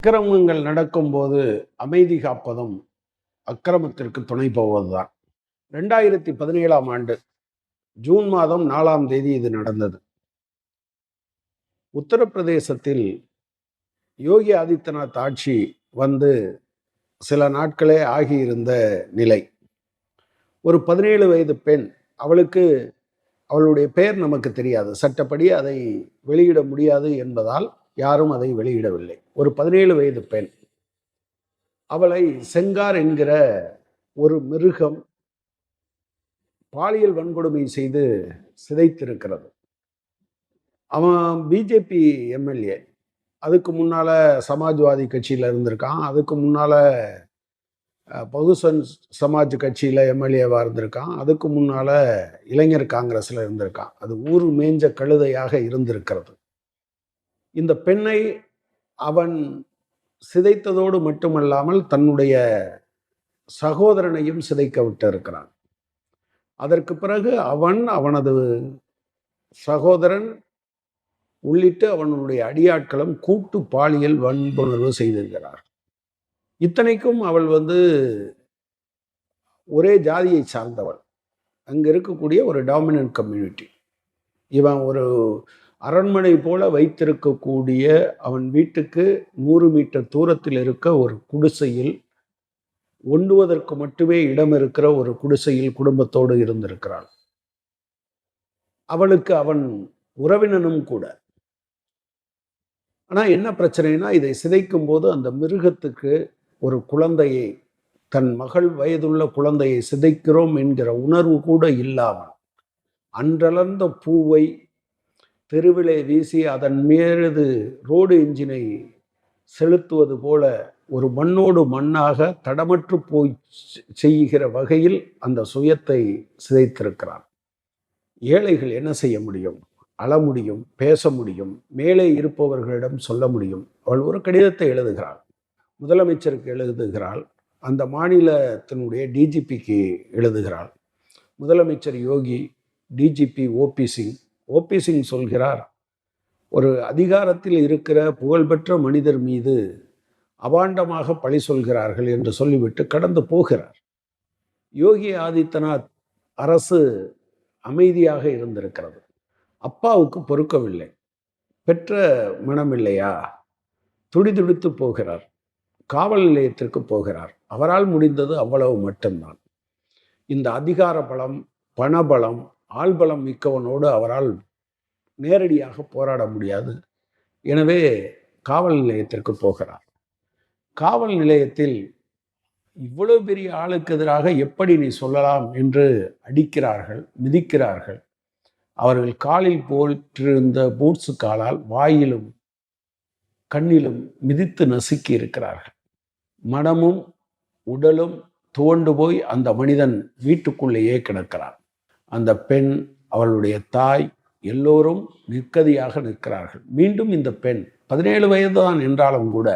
அக்கிரமங்கள் நடக்கும்போது அமைதி காப்பதும் அக்கிரமத்திற்கு துணை போவதுதான். 2017ஆம் ஆண்டு ஜூன் மாதம் 4ஆம் தேதி இது நடந்தது. உத்தரப்பிரதேசத்தில் யோகி ஆதித்யநாத் ஆட்சி வந்து சில நாட்களே ஆகியிருந்த நிலை. ஒரு 17 வயது பெண், அவளுடைய பெயர் நமக்கு தெரியாது, சட்டப்படி அதை வெளியிட முடியாது என்பதால் யாரும் அதை வெளியிடவில்லை. ஒரு 17 வயது பெண், அவளை செங்கார் என்கிற ஒரு மிருகம் பாலியல் வன்கொடுமை செய்து சிதைத்திருக்கிறது. அவன் பிஜேபி எம்எல்ஏ, அதுக்கு முன்னால சமாஜ்வாதி கட்சியில இருந்திருக்கான், அதுக்கு முன்னால பகுசன் சமாஜ் கட்சியில எம்எல்ஏவா இருந்திருக்கான், அதுக்கு முன்னால இளைஞர் காங்கிரஸ்ல இருந்திருக்கான். அது ஊர் மேஞ்ச கழுதையாக இருந்திருக்கிறது. இந்த பெண்ணை அவன் சிதைத்ததோடு மட்டுமல்லாமல் தன்னுடைய சகோதரனையும் சிதைக்க விட்டு இருக்கிறான். அதற்கு பிறகு அவனது சகோதரன் உள்ளிட்டு அவனுடைய அடியாட்களும் கூட்டு பாலியல் வன்புணர்வு செய்திருக்கிறார். இத்தனைக்கும் அவள் ஒரே ஜாதியை சார்ந்தவள், அங்க இருக்கக்கூடிய ஒரு டாமினன்ட் கம்யூனிட்டி. இவன் ஒரு அரண்மனை போல வைத்திருக்கக்கூடிய அவன் வீட்டுக்கு 100 மீட்டர் தூரத்தில் இருக்க ஒரு குடிசையில், ஒண்டுவதற்கு மட்டுமே இடம் இருக்கிற ஒரு குடிசையில் குடும்பத்தோடு இருந்திருக்கிறாள். அவளுக்கு அவன் உறவினனும் கூட. ஆனா என்ன பிரச்சனைனா, இதை சிதைக்கும் போது அந்த மிருகத்துக்கு ஒரு குழந்தையை, தன் மகள் வயதுள்ள குழந்தையை சிதைக்கிறோம் என்கிற உணர்வு கூட இல்லாமல், அன்றளர்ந்த பூவை தெருவிலே வீசி அதன் மீது ரோடு என்ஜினை செலுத்துவது போல ஒரு மண்ணோடு மண்ணாக தடமற்று போய் செய்கிற வகையில் அந்த சுயத்தை சிதைத்திருக்கிறார். ஏழைகள் என்ன செய்ய முடியும்? அழ முடியும், பேச முடியும், மேலே இருப்பவர்களிடம் சொல்ல முடியும். அவள் ஒரு கடிதத்தை எழுதுகிறாள், முதலமைச்சருக்கு எழுதுகிறாள், அந்த மாநிலத்தினுடைய டிஜிபிக்கு எழுதுகிறாள். முதலமைச்சர் யோகி, டிஜிபி ஓபி சிங் சொல்கிறார், ஒரு அதிகாரத்தில் இருக்கிற புகழ்பெற்ற மனிதர் மீது அபாண்டமாக பழி சொல்கிறார்கள் என்று சொல்லிவிட்டு கடந்து போகிறார். யோகி ஆதித்யநாத் அரசு அமைதியாக இருந்திருக்கிறது. அப்பாவுக்கு பொறுக்கவில்லை. பெற்ற மனமில்லையா? துடிதுடித்து போகிறார். காவல் நிலையத்திற்கு போகிறார். அவரால் முடிந்தது அவ்வளவு மட்டும்தான். இந்த அதிகார பலம், பணபலம், ஆள்பலம் மிக்கவனோடு அவரால் நேரடியாக போராட முடியாது. எனவே காவல் நிலையத்திற்கு போகிறார். காவல் நிலையத்தில் இவ்வளவு பெரிய ஆளுக்கு எதிராக எப்படி நீ சொல்லலாம் என்று அடிக்கிறார்கள், மிதிக்கிறார்கள். அவர்கள் காலில் போட்டிருந்த பூட்ஸு காலால் வாயிலும் கண்ணிலும் மிதித்து நசுக்கி இருக்கிறார்கள். மனமும் உடலும் துவண்டு போய் அந்த மனிதன் வீட்டுக்குள்ளேயே கிடக்கிறான். அந்த பெண், அவளுடைய தாய், எல்லோரும் நிற்கதியாக நிற்கிறார்கள். மீண்டும் இந்த பெண் 17 வயதுதான் என்றாலும் கூட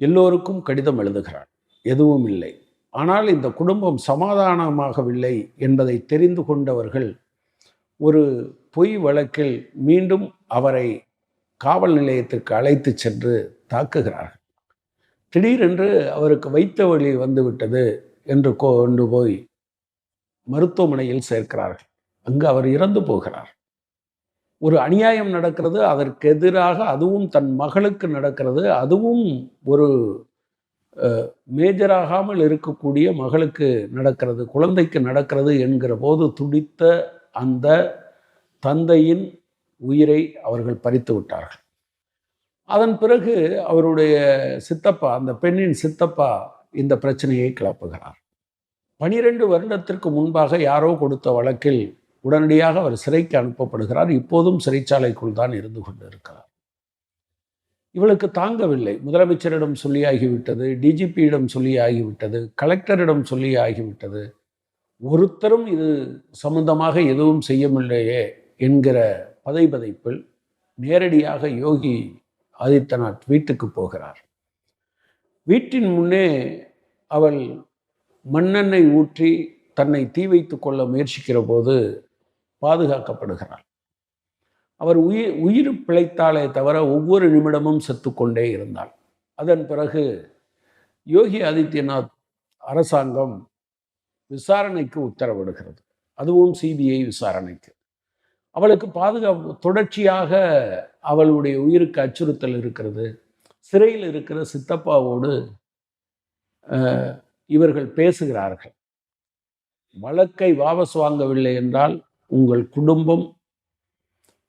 எல்லோருக்கும் கடிதம் எழுதுகிறாள். எதுவும் இல்லை. ஆனால் இந்த குடும்பம் சமாதானமாகவில்லை என்பதை தெரிந்து கொண்டவர்கள் ஒரு பொய் வழக்கில் மீண்டும் அவரை காவல் நிலையத்திற்கு அழைத்து சென்று தாக்குகிறார்கள். திடீரென்று அவருக்கு வைத்த வலி வந்துவிட்டது என்று கொண்டு போய் மருத்துவமனையில் சேர்க்கிறார்கள். அங்கு அவர் இறந்து போகிறார். ஒரு அநியாயம் நடக்கிறது, அதற்கு எதிராக அதுவும் தன் மகளுக்கு நடக்கிறது, அதுவும் ஒரு மேஜராகாமல் இருக்கக்கூடிய மகளுக்கு நடக்கிறது, குழந்தைக்கு நடக்கிறது என்கிற போது துடித்த அந்த தந்தையின் உயிரை அவர்கள் பறித்து விட்டார்கள். அதன் பிறகு அவருடைய சித்தப்பா, அந்த பெண்ணின் சித்தப்பா, இந்த பிரச்சனையை கிளப்புகிறார். 12 வருடத்திற்கு முன்பாக யாரோ கொடுத்த வழக்கில் உடனடியாக அவர் சிறைக்கு அனுப்பப்படுகிறார். இப்போதும் சிறைச்சாலைக்குள் தான் இருந்து கொண்டு இருக்கிறார். இவளுக்கு தாங்கவில்லை. முதலமைச்சரிடம் சொல்லியாகிவிட்டது, டிஜிபியிடம் சொல்லியாகிவிட்டது, கலெக்டரிடம் சொல்லியாகிவிட்டது. ஒருத்தரும் இது சம்பந்தமாக எதுவும் செய்யவில்லையே என்கிற பதைபதைப்பில் நேரடியாக யோகி ஆதித்யநாத் வீட்டுக்கு போகிறார். வீட்டின் முன்னே அவள் மண்ணெண்ணெய் ஊற்றி தன்னை தீ வைத்து கொள்ள முயற்சிக்கிற போது பாதுகாக்கப்படுகிறார். அவர் உயிர் பிழைத்தாலே தவிர ஒவ்வொரு நிமிடமும் செத்துக்கொண்டே இருந்தாள். அதன் பிறகு யோகி ஆதித்யநாத் அரசாங்கம் விசாரணைக்கு உத்தரவிடுகிறது. அதுவும் சிபிஐ விசாரணைக்கு. அவளுக்கு பாதுகாப்பு தொடர்ச்சியாக அவளுடைய உயிருக்கு அச்சுறுத்தல் இருக்கிறது. சிறையில் இருக்கிற சித்தப்பாவோடு இவர்கள் பேசுகிறார்கள். வழக்கை வாபஸ் வாங்கவில்லை என்றால் உங்கள் குடும்பம்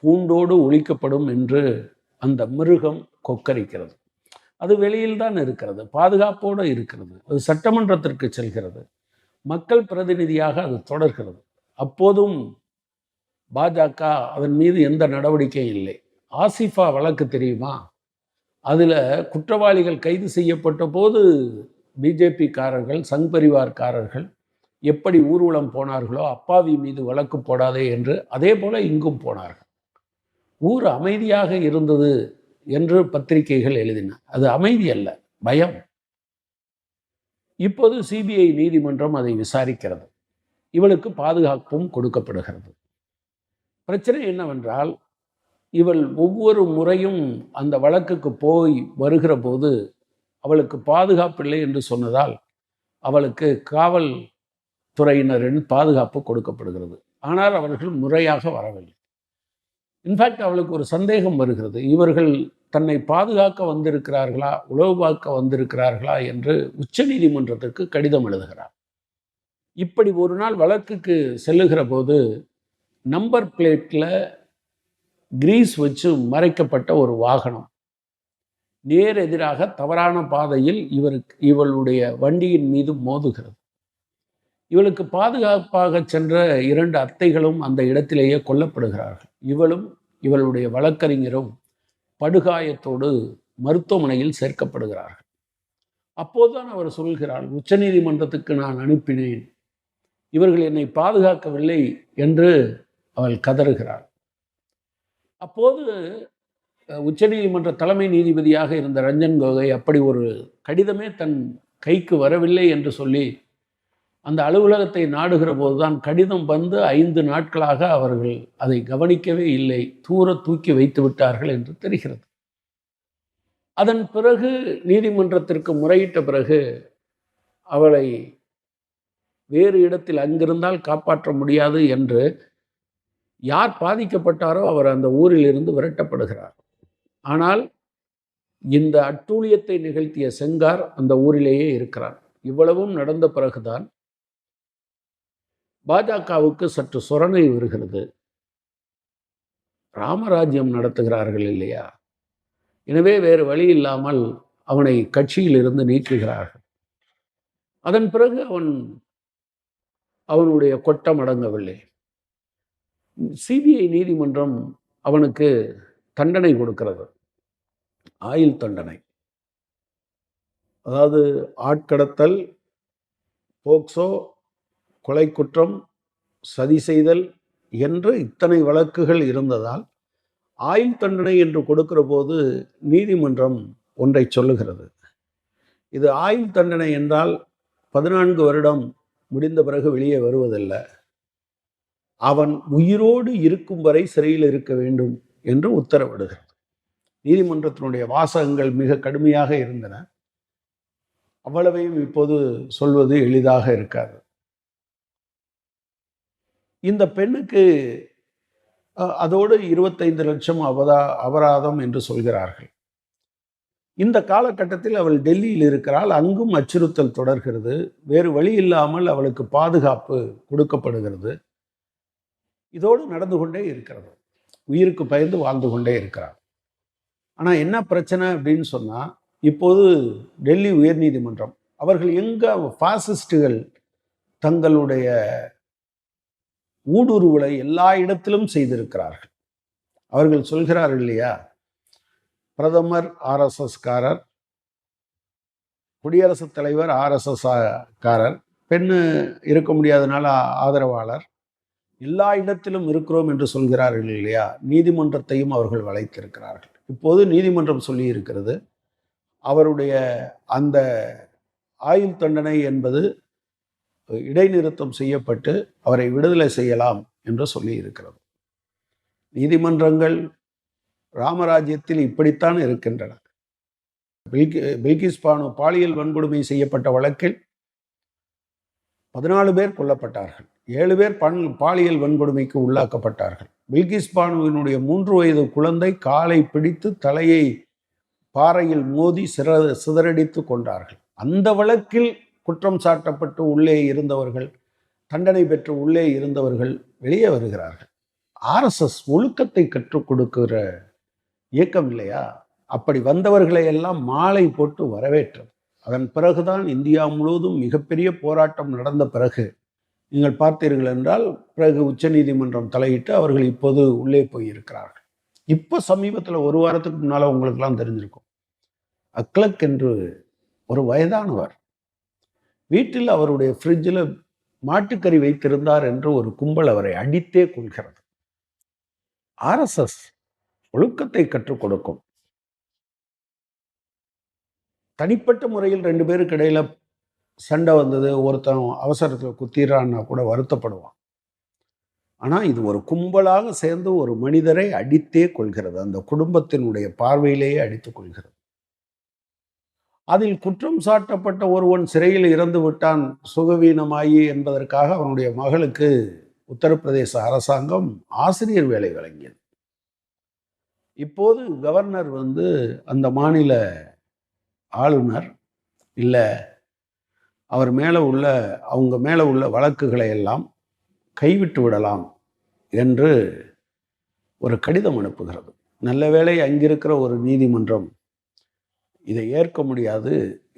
பூண்டோடு ஒழிக்கப்படும் என்று அந்த மிருகம் கொக்கரிக்கிறது. அது வெளியில் தான் இருக்கிறது, பாதுகாப்போடு இருக்கிறது. அது சட்டமன்றத்திற்கு செல்கிறது, மக்கள் பிரதிநிதியாக அது தொடர்கிறது. அப்போதும் பாஜக அதன் மீது எந்த நடவடிக்கையும் இல்லை. ஆசிஃபா வழக்கு தெரியுமா? அதில் குற்றவாளிகள் கைது செய்யப்பட்ட போது பிஜேபிக்காரர்கள், சங் பரிவார்காரர்கள் எப்படி ஊர்வலம் போனார்களோ, அப்பாவி மீது வழக்கு போடாதே என்று, அதே போல இங்கும் போனார்கள். ஊர் அமைதியாக இருந்தது என்று பத்திரிகைகள் எழுதின. அது அமைதி அல்ல, பயம். இப்போது சிபிஐ நீதிமன்றம் அதை விசாரிக்கிறது. இவளுக்கு பாதுகாப்பும் கொடுக்கப்படுகிறது. பிரச்சனை என்னவென்றால், இவள் ஒவ்வொரு முறையும் அந்த வழக்குக்கு போய் வருகிற போது அவளுக்கு பாதுகாப்பில்லை என்று சொன்னதால் அவளுக்கு காவல் துறையினரின் பாதுகாப்பு கொடுக்கப்படுகிறது. ஆனால் அவர்கள் முறையாக வரவில்லை. இன்ஃபேக்ட் அவளுக்கு ஒரு சந்தேகம் வருகிறது, இவர்கள் தன்னை பாதுகாக்க வந்திருக்கிறார்களா, உளவு பார்க்க வந்திருக்கிறார்களா என்று உச்ச நீதிமன்றத்திற்கு கடிதம் எழுதுகிறார். இப்படி ஒரு நாள் வழக்குக்கு செல்லுகிற போது நம்பர் பிளேட்டில் கிரீஸ் வச்சு மறைக்கப்பட்ட ஒரு வாகனம் நேர் எதிராக தவறான பாதையில் இவளுடைய வண்டியின் மீது மோதுகிறது. இவளுக்கு பாதுகாப்பாக சென்ற 2 அத்தைகளும் அந்த இடத்திலேயே கொல்லப்படுகிறார்கள். இவளும் இவளுடைய வழக்கறிஞரும் படுகாயத்தோடு மருத்துவமனையில் சேர்க்கப்படுகிறார்கள். அப்போதுதான் அவர் சொல்கிறார், உச்சநீதிமன்றத்துக்கு நான் அனுப்பினேன், இவர்கள் என்னை பாதுகாக்கவில்லை என்று அவள் கதறுகிறாள். அப்போது உச்சநீதிமன்ற தலைமை நீதிபதியாக இருந்த ரஞ்சன் கோகோய் அப்படி ஒரு கடிதமே தன் கைக்கு வரவில்லை என்று சொல்லி அந்த அலுவலகத்தை நாடுகிற போதுதான் கடிதம் வந்து 5 நாட்களாக அவர்கள் அதை கவனிக்கவே இல்லை, தூர தூக்கி வைத்து விட்டார்கள் என்று தெரிகிறது. அதன் பிறகு நீதிமன்றத்திற்கு முறையிட்ட பிறகு அவளை வேறு இடத்தில் அங்கிருந்தால் காப்பாற்ற முடியாது என்று யார் பாதிக்கப்பட்டாரோ அவர் அந்த ஊரில் இருந்து விரட்டப்படுகிறார். ஆனால் இந்த அட்டூழியத்தை நிகழ்த்திய செங்கார் அந்த ஊரிலேயே இருக்கிறார். இவ்வளவும் நடந்த பிறகுதான் பாஜகவுக்கு சற்று சொரணை வருகிறது. ராமராஜ்யம் நடத்துகிறார்கள் இல்லையா, எனவே வேறு வழி இல்லாமல் அவனை கட்சியில் இருந்து நீக்குகிறார்கள். அதன் பிறகு அவனுடைய கொட்டம் அடங்கவில்லை. சிபிஐ நீதிமன்றம் அவனுக்கு தண்டனை கொடுக்கிறது, ஆயுள் தண்டனை. அதாவது ஆட்கடத்தல், போக்சோ, கொலை குற்றம், சதி செய்தல் என்று இத்தனை வழக்குகள் இருந்ததால் ஆயுள் தண்டனை என்று கொடுக்கிற போது நீதிமன்றம் ஒன்றை சொல்லுகிறது. இது ஆயுள் தண்டனை என்றால் 14 வருடம் முடிந்த பிறகு வெளியே வருவதில்ல, அவன் உயிரோடு இருக்கும் வரை சிறையில் இருக்க வேண்டும் என்று உத்தரவிடுகிறது. நீதிமன்றத்தினுடைய வாசகங்கள் மிக கடுமையாக இருந்தன. அவ்வளவையும் இப்போது சொல்வது எளிதாக இருக்காது. இந்த பெண்ணுக்கு அதோடு 25 லட்சம் அபராதம் என்று சொல்கிறார்கள். இந்த காலகட்டத்தில் அவள் டெல்லியில் இருக்கிறாள். அங்கும் அச்சுறுத்தல் தொடர்கிறது. வேறு வழி இல்லாமல் அவளுக்கு பாதுகாப்பு கொடுக்கப்படுகிறது. இதோடு நடந்து கொண்டே இருக்கிறது. உயிருக்கு பயந்து வாழ்ந்து கொண்டே இருக்கிறார். ஆனால் என்ன பிரச்சனை அப்படின்னு சொன்னால், இப்போது டெல்லி உயர்நீதிமன்றம் அவர்கள் எங்கே பாசிஸ்டுகள் தங்களுடைய ஊடுருவலை எல்லா இடத்திலும் செய்திருக்கிறார்கள். அவர்கள் சொல்கிறார்கள் இல்லையா, பிரதமர் ஆர்எஸ்எஸ்காரர், குடியரசுத் தலைவர் ஆர்எஸ்எஸ் காரர், பெண்ணு இருக்க முடியாதனால ஆதரவாளர், எல்லா இடத்திலும் இருக்கிறோம் என்று சொல்கிறார்கள் இல்லையா. நீதிமன்றத்தையும் அவர்கள் வளைத்திருக்கிறார்கள். இப்போது நீதிமன்றம் சொல்லி இருக்கிறது, அவருடைய அந்த ஆயுள் தண்டனை என்பது இடைநிறுத்தம் செய்யப்பட்டு அவரை விடுதலை செய்யலாம் என்று சொல்லி இருக்கிறது. நீதிமன்றங்கள் ராமராஜ்யத்தில் இப்படித்தான் இருக்கின்றன. பில்கிஸ் பானு பாலியல் வன்கொடுமை செய்யப்பட்ட வழக்கில் 14 பேர் கொல்லப்பட்டார்கள். 7 பேர் பாலியல் வன்கொடுமைக்கு உள்ளாக்கப்பட்டார்கள். பில்கிஸ் பானுவினுடைய 3 வயது குழந்தை காலை பிடித்து தலையை பாறையில் மோதி சிதறடித்து கொண்டார்கள். அந்த வழக்கில் குற்றம் சாட்டப்பட்டு உள்ளே இருந்தவர்கள், தண்டனை பெற்று உள்ளே இருந்தவர்கள் வெளியே வருகிறார்கள். RSS ஒழுக்கத்தை கற்றுக் கொடுக்கிற இயக்கம் இல்லையா? அப்படி வந்தவர்களை எல்லாம் மாலை போட்டு வரவேற்றது. அதன் பிறகுதான் இந்தியா முழுவதும் மிகப்பெரிய போராட்டம் நடந்த பிறகு நீங்கள் பார்த்தீர்கள் என்றால் பிறகு உச்சநீதிமன்றம் தலையிட்டு அவர்கள் இப்போது உள்ளே போயிருக்கிறார்கள். இப்போ சமீபத்தில் ஒரு வாரத்துக்கு முன்னால் உங்களுக்கெல்லாம் தெரிஞ்சிருக்கும், அக்லக் என்று ஒரு வயதானவர் வீட்டில் அவருடைய ஃப்ரிட்ஜில் மாட்டுக்கறி வைத்திருந்தார் என்று ஒரு கும்பல் அவரை அடித்தே கொள்கிறது. RSS ஒழுக்கத்தை கற்றுக் கொடுக்கும். தனிப்பட்ட முறையில் 2 பேருக்கு இடையில சண்டை வந்தது, ஒருத்தன் அவசரத்தில் குத்திடுறான்னா கூட வருத்தப்படுவான். ஆனால் இது ஒரு கும்பலாக சேர்ந்து ஒரு மனிதரை அடித்தே கொள்கிறது. அந்த குடும்பத்தினுடைய பார்வையிலேயே அடித்துக் கொள்கிறது. அதில் குற்றம் சாட்டப்பட்ட ஒருவன் சிறையில் இறந்து விட்டான் சுகவீனமாயி என்பதற்காக அவனுடைய மகளுக்கு உத்தரப்பிரதேச அரசாங்கம் ஆசிரியர் வேலை வழங்கியது. இப்போது கவர்னர் அந்த மாநில ஆளுநர் இல்லை, அவங்க மேலே உள்ள வழக்குகளை எல்லாம் கைவிட்டு விடலாம் என்று ஒரு கடிதம் அனுப்புகிறது. நல்ல வேளை அங்கிருக்கிற ஒரு நீதிமன்றம் இதை ஏற்க முடியாது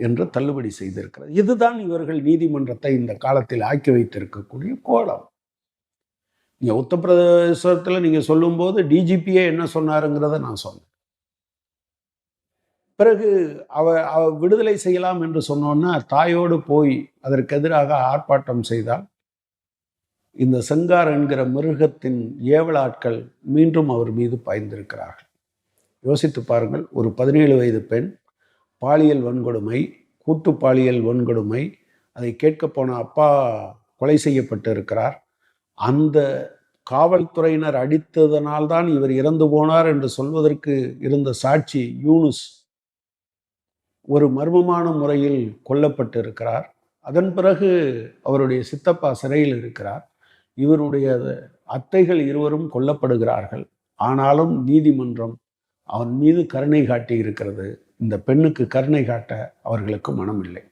என்று தள்ளுபடி செய்திருக்கிறது. இதுதான் இவர்கள் நீதிமன்றத்தை இந்த காலத்தில் ஆக்கி வைத்திருக்கக்கூடிய கோலம். நீங்கள் உத்தரப்பிரதேசத்தில் நீங்கள் சொல்லும்போது டிஜிபியே என்ன சொன்னாருங்கிறத நான் சொன்னேன். பிறகு அவ விடுதலை செய்யலாம் என்று சொன்னோன்னா தாயோடு போய் அதற்கு எதிராக ஆர்ப்பாட்டம் செய்தால் இந்த செங்கார் என்கிற மிருகத்தின் ஏவலாட்கள் மீண்டும் அவர் மீது பாய்ந்திருக்கிறார்கள். யோசித்து பாருங்கள், ஒரு 17 வயது பெண் பாலியல் வன்கொடுமை, கூட்டு பாலியல் வன்கொடுமை, அதை கேட்க போன அப்பா கொலை செய்யப்பட்டு இருக்கிறார். அந்த காவல்துறையினர் அடித்ததனால்தான் இவர் இறந்து போனார் என்று சொல்வதற்கு இருந்த சாட்சி யூனுஸ் ஒரு மர்மமான முறையில் கொல்லப்பட்டு இருக்கிறார். அதன் பிறகு அவருடைய சித்தப்பா சிறையில் இருக்கிறார். இவருடைய அத்தைகள் இருவரும் கொல்லப்படுகிறார்கள். ஆனாலும் நீதிமன்றம் அவன் மீது கருணை காட்டி இருக்கிறது. இந்த பெண்ணுக்கு கருணை காட்ட அவர்களுக்கு மனமில்லை.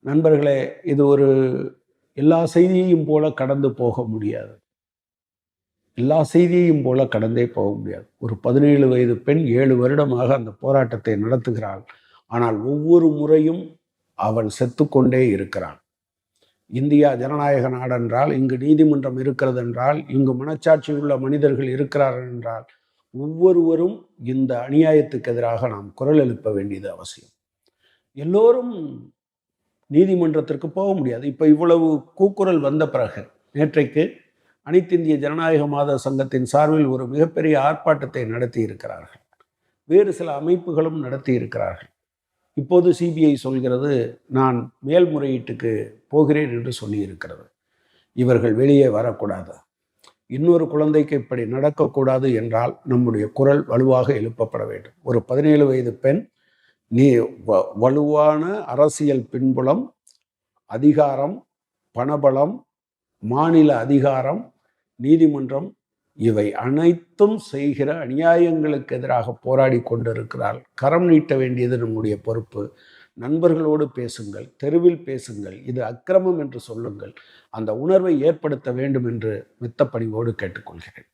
நண்பர்களே, இது ஒரு எல்லா செய்தியையும் போல கடந்து போக முடியாது. எல்லா செய்தியையும் போல கடந்தே போக முடியாது. ஒரு 17 வயது பெண் 7 வருடமாக அந்த போராட்டத்தை நடத்துகிறாள். ஆனால் ஒவ்வொரு முறையும் அவள் செத்துக்கொண்டே இருக்கிறாள். இந்தியா ஜனநாயக நாடென்றால், இங்கு நீதிமன்றம் இருக்கிறது என்றால், இங்கு மனச்சாட்சி உள்ள மனிதர்கள் இருக்கிறார்கள் என்றால், ஒவ்வொருவரும் இந்த அநியாயத்துக்கு எதிராக நாம் குரல் எழுப்ப வேண்டியது அவசியம். எல்லோரும் நீதிமன்றத்திற்கு போக முடியாது. இப்போ இவ்வளவு கூக்குரல் வந்த பிறகு நேற்றைக்கு அனைத்து இந்திய ஜனநாயக மாத சங்கத்தின் சார்பில் ஒரு மிகப்பெரிய ஆர்ப்பாட்டத்தை நடத்தி இருக்கிறார்கள். வேறு சில அமைப்புகளும் நடத்தி இருக்கிறார்கள். இப்போது சிபிஐ சொல்கிறது, நான் மேல்முறையீட்டுக்கு போகிறேன் என்று சொல்லியிருக்கிறது. இவர்கள் வெளியே வரக்கூடாது. இன்னொரு குழந்தைக்கு இப்படி நடக்கக்கூடாது என்றால் நம்முடைய குரல் வலுவாக எழுப்பப்பட வேண்டும். ஒரு 17 வயது பெண் வலுவான அரசியல் பின்புலம், அதிகாரம், பணபலம், மாநில அதிகாரம், நீதிமன்றம், இவை அனைத்தும் செய்கிற அநியாயங்களுக்கு எதிராக போராடி கொண்டிருக்கிறாள். கரம் நீட்ட வேண்டியது நம்முடைய பொறுப்பு. நண்பர்களோடு பேசுங்கள், தெருவில் பேசுங்கள், இது அக்கிரமம் என்று சொல்லுங்கள். அந்த உணர்வை ஏற்படுத்த வேண்டும் என்று மெத்த பணிவோடு கேட்டுக்கொள்கிறேன்.